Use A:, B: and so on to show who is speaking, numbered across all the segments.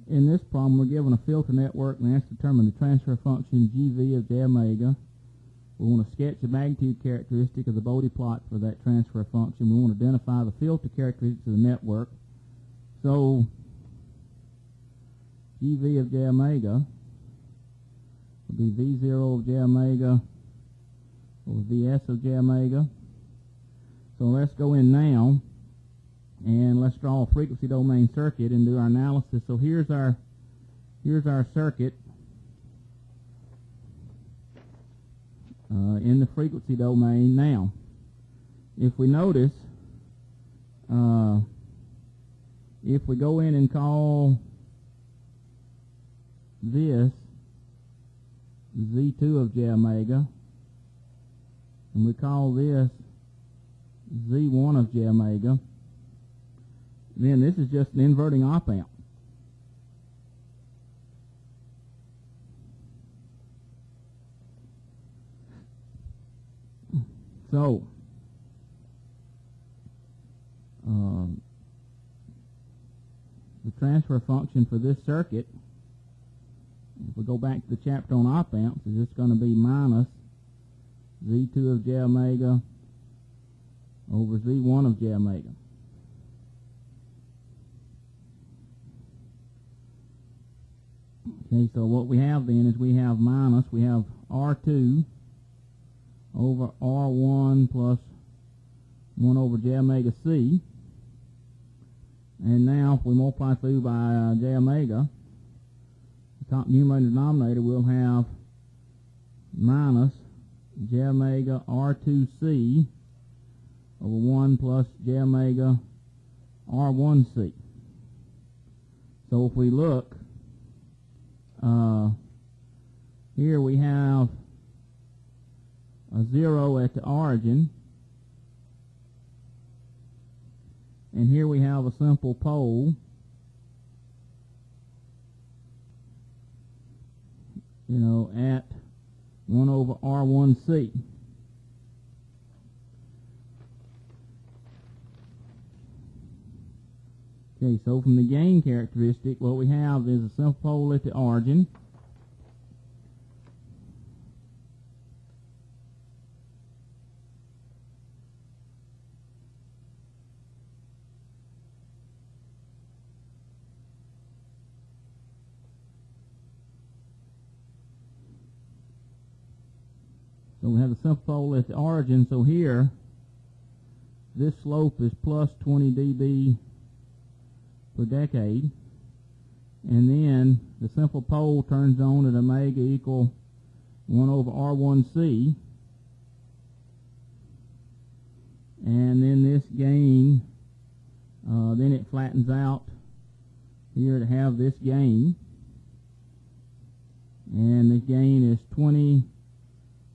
A: in this problem, we're given a filter network and asked to determine the transfer function GV of J omega. We want to sketch the magnitude characteristic of the Bode plot for that transfer function. We want to identify the filter characteristics of the network. So GV of J omega will be V0 of J omega over Vs of J omega. So let's go in now and let's draw a frequency domain circuit and do our analysis. So here's our circuit in the frequency domain. Now, if we notice, if we go in and call this Z2 of J omega, and we call this Z1 of J omega, then this is just an inverting op amp. So, the transfer function for this circuit, if we go back to the chapter on op amps, is just going to be minus Z2 of J omega over Z1 of J omega. Okay, so what we have then is we have R2 over R1 plus 1 over J omega C. And now if we multiply through by J omega, the top numerator and denominator will have minus J omega R2C over 1 plus J omega R1C. So if we look, here we have a 0 at the origin, and here we have a simple pole, at 1 over R1C. Okay, so from the gain characteristic, what we have is a simple pole at the origin, so we have a simple pole at the origin. So here, this slope is plus 20 dB per decade, and then the simple pole turns on at omega equal 1 over R1C, and then this gain, then it flattens out here to have this gain, and the gain is 20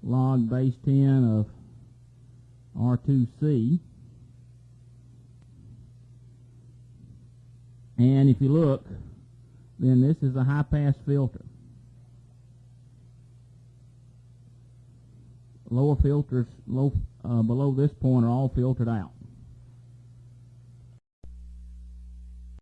A: log base 10 of R2C. And if you look, then this is a high-pass filter. Lower filters below this point are all filtered out.